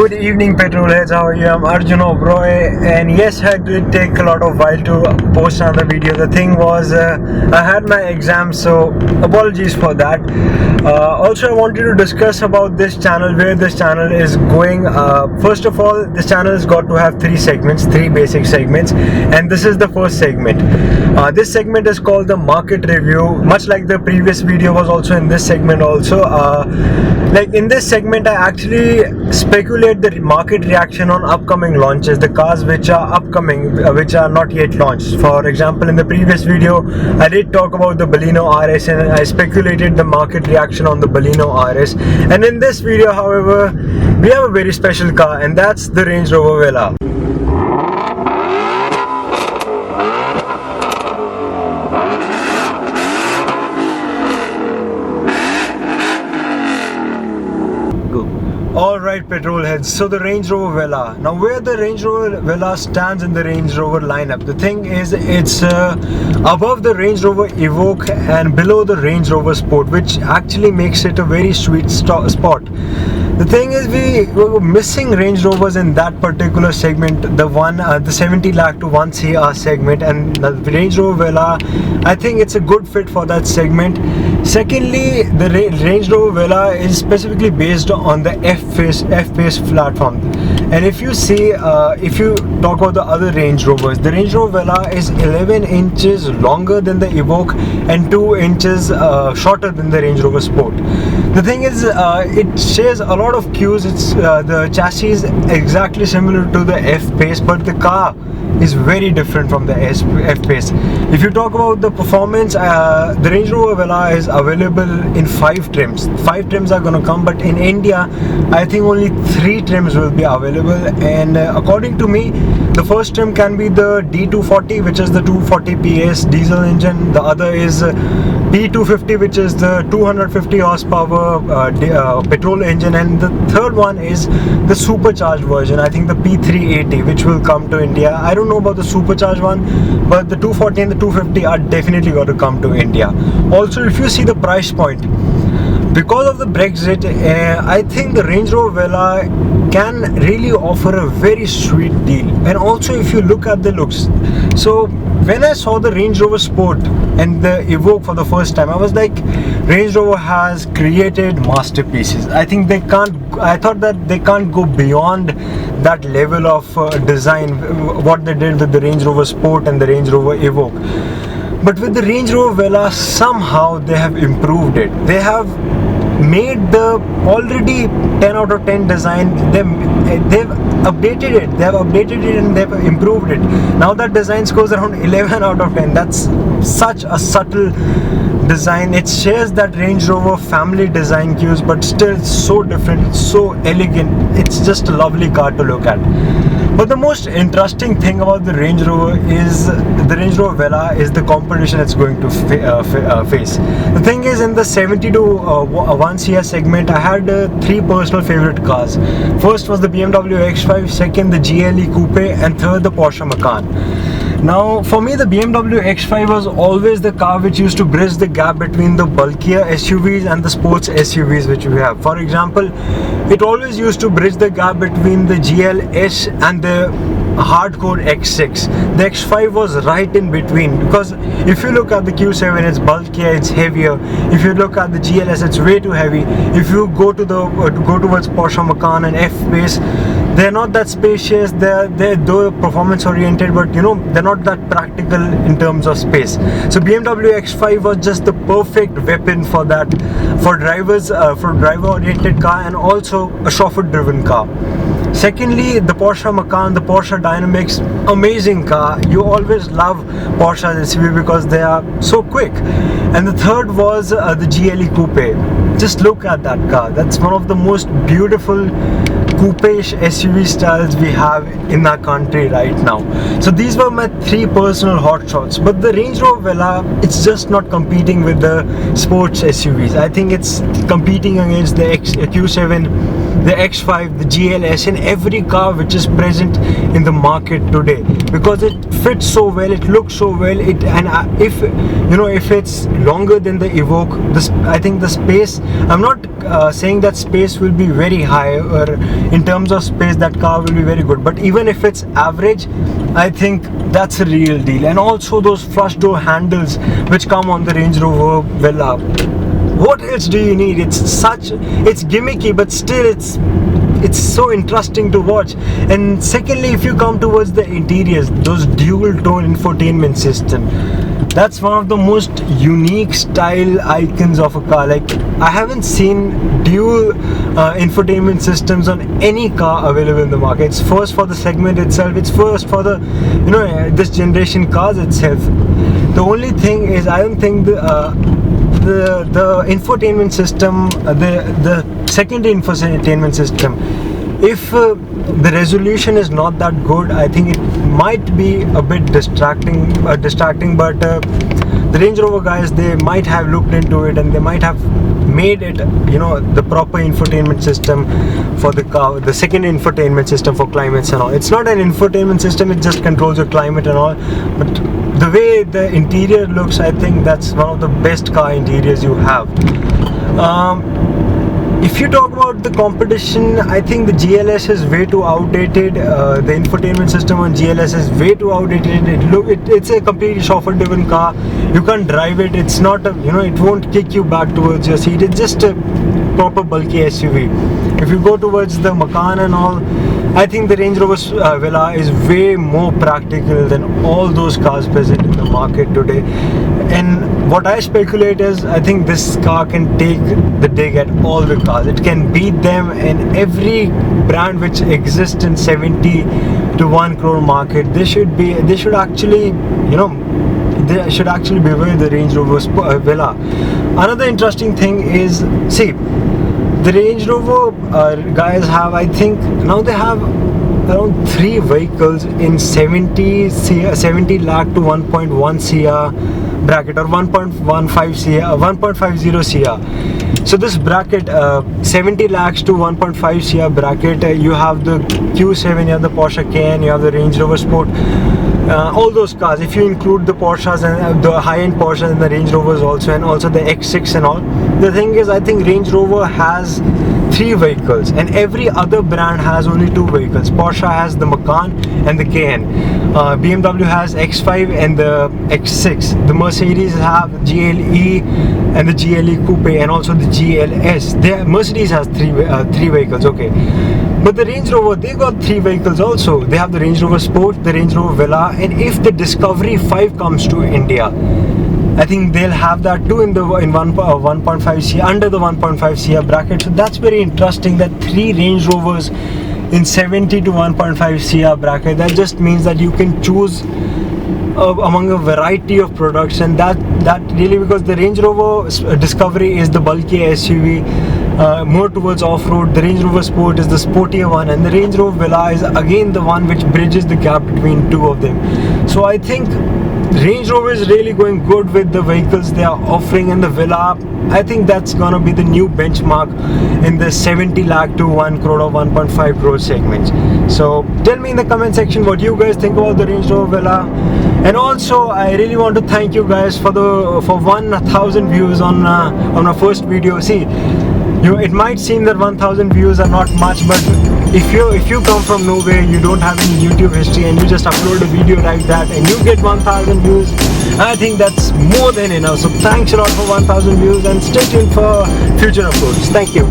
Good evening, petrolheads. How are you? I'm Arjun Obroy, and yes, I did take a lot of while to post another video. The thing was, I had my exam, so apologies for that. Also, I wanted to discuss about this channel, where this channel is going. First of all, this channel has got to have three basic segments, and this is the first segment. This segment is called the market review, much like the previous video was also in this segment also. Like in this segment, I actually speculate the market reaction on upcoming launches, the cars which are upcoming, which are not yet launched. For example, in the previous video, I did talk about the Baleno RS, and I speculated the market reaction on the Baleno RS. And in this video, however, we have a very special car, and that's the Range Rover Velar. Alright, petrol heads, so the Range Rover Velar. Now, where the Range Rover Velar stands in the Range Rover lineup, the thing is, it's above the Range Rover Evoque and below the Range Rover Sport, which actually makes it a very sweet spot. The thing is, we were missing Range Rovers in that particular segment, the 70 lakh to 1 CR segment, and the Range Rover Velar, I think it's a good fit for that segment. Secondly, the Range Rover Velar is specifically based on the F-Pace platform. And if you see, if you talk about the other Range Rovers, the Range Rover Velar is 11 inches longer than the Evoque and 2 inches shorter than the Range Rover Sport. The thing is, it shares a lot of cues. It's the chassis is exactly similar to the F-Pace, but the car is very different from the F-Pace. If you talk about the performance, the Range Rover Velar is available in 5 trims. 5 trims are going to come, but in India, I think only 3 trims will be available. And according to me, the first trim can be the D240, which is the 240 PS diesel engine. The other is P250, which is the 250 horsepower petrol engine, and the third one is the supercharged version, I think the P380, which will come to India. I don't know about the supercharged one, but the 240 and the 250 are definitely going to come to India. Also, if you see the price point, because of the Brexit, I think the Range Rover Velar can really offer a very sweet deal. And also, if you look at the looks, so when I saw the Range Rover Sport and the Evoque for the first time, I was like, Range Rover has created masterpieces. I thought that they can't go beyond that level of design, what they did with the Range Rover Sport and the Range Rover Evoque. But with the Range Rover Velar, somehow they have improved it. They have made the already 10 out of 10 design, they've updated it and they've improved it. Now that design scores around 11 out of 10. That's such a subtle design. It shares that Range Rover family design cues, but still it's so different, it's so elegant. It's just a lovely car to look at. But the most interesting thing about the Range Rover is the Range Rover Velar is the competition it's going to face. The thing is, in the 70 to 1 CR segment, I had 3 personal favorite cars. First was the BMW X5, second the GLE Coupe, and third the Porsche Macan. Now, for me, the BMW X5 was always the car which used to bridge the gap between the bulkier SUVs and the sports SUVs which we have. For example, it always used to bridge the gap between the GLS and the hardcore X6. The X5 was right in between, because if you look at the Q7, it's bulkier, it's heavier. If you look at the GLS, it's way too heavy. If you go to towards Porsche Macan and F-Pace, they're not that spacious. They're performance oriented, but you know, they're not that practical in terms of space. So BMW X5 was just the perfect weapon for that, for drivers, for driver oriented car, and also a chauffeur driven car. Secondly, the Porsche Macan, the Porsche Dynamics, amazing car. You always love Porsche SUV because they are so quick. And the third was the GLE Coupe. Just look at that car. That's one of the most beautiful coupe-ish SUV styles we have in our country right now. So these were my 3 personal hot shots. But the Range Rover Velar, it's just not competing with the sports SUVs. I think it's competing against the Q7, the X5, the GLS, and every car which is present in the market today, because it fits so well, it looks so well. If it's longer than the Evoque, I think the space, I'm not saying that space will be very high, or in terms of space that car will be very good, but even if it's average, I think that's a real deal. And also those flush door handles which come on the Range Rover Velar. What else do you need? It's gimmicky, but still it's so interesting to watch. And secondly, if you come towards the interiors, those dual tone infotainment system, that's one of the most unique style icons of a car. Like, I haven't seen dual infotainment systems on any car available in the market. It's first for the segment itself, it's first for the this generation cars itself. The only thing is, I don't think the infotainment system, the secondary infotainment system, if the resolution is not that good, I think it might be a bit distracting, but the Range Rover guys, they might have looked into it, and they might have made it, the proper infotainment system for the car, the second infotainment system for climates and all. It's not an infotainment system, it just controls your climate and all, but the way the interior looks, I think that's one of the best car interiors you have. If you talk about the competition, I think the GLS is way too outdated. The infotainment system on GLS is way too outdated. It's a completely chauffeur-driven car. You can't drive it. It's not it won't kick you back towards your seat. It's just a proper bulky SUV. If you go towards the Macan and all, I think the Range Rover Velar is way more practical than all those cars present in the market today. And what I speculate is, I think this car can take the dig at all the cars. It can beat them in every brand which exists in 70 to 1 crore market. They should actually beware the Range Rover Velar. Another interesting thing is, see, the Range Rover guys have, I think now they have around 3 vehicles in 70 lakh to 1.1 CR bracket, or 1.50 CR. So this bracket, 70 lakhs to 1.5 CR bracket, you have the Q7, you have the Porsche Cayenne, you have the Range Rover Sport, all those cars. If you include the Porsches and the high-end Porsches and the Range Rovers also, and also the X6 and all. The thing is, I think Range Rover has 3 vehicles, and every other brand has only 2 vehicles. Porsche has the Macan and the Cayenne. BMW has X5 and the X6. The Mercedes have the GLE and the GLE Coupe, and also the GLS. Mercedes has 3 vehicles, okay. But the Range Rover, they got 3 vehicles also. They have the Range Rover Sport, the Range Rover Velar, and if the Discovery 5 comes to India, I think they'll have that too in 1.5 CR, under the 1.5 CR bracket. So that's very interesting, that 3 Range Rovers in 70 to 1.5 CR bracket. That just means that you can choose among a variety of products, and that really, because the Range Rover Discovery is the bulky SUV, more towards off-road. The Range Rover Sport is the sportier one, and the Range Rover Velar is again the one which bridges the gap between 2 of them. So I think Range Rover is really going good with the vehicles they are offering, and the Velar, I think that's gonna be the new benchmark in the 70 lakh to 1 crore or 1.5 crore segments. So tell me in the comment section what you guys think about the Range Rover Velar. And also, I really want to thank you guys for 1,000 views on our first video. See, it might seem that 1,000 views are not much, but if you come from nowhere, you don't have any YouTube history, and you just upload a video like that and you get 1,000 views, I think that's more than enough. So thanks a lot for 1,000 views, and stay tuned for future uploads. Thank you.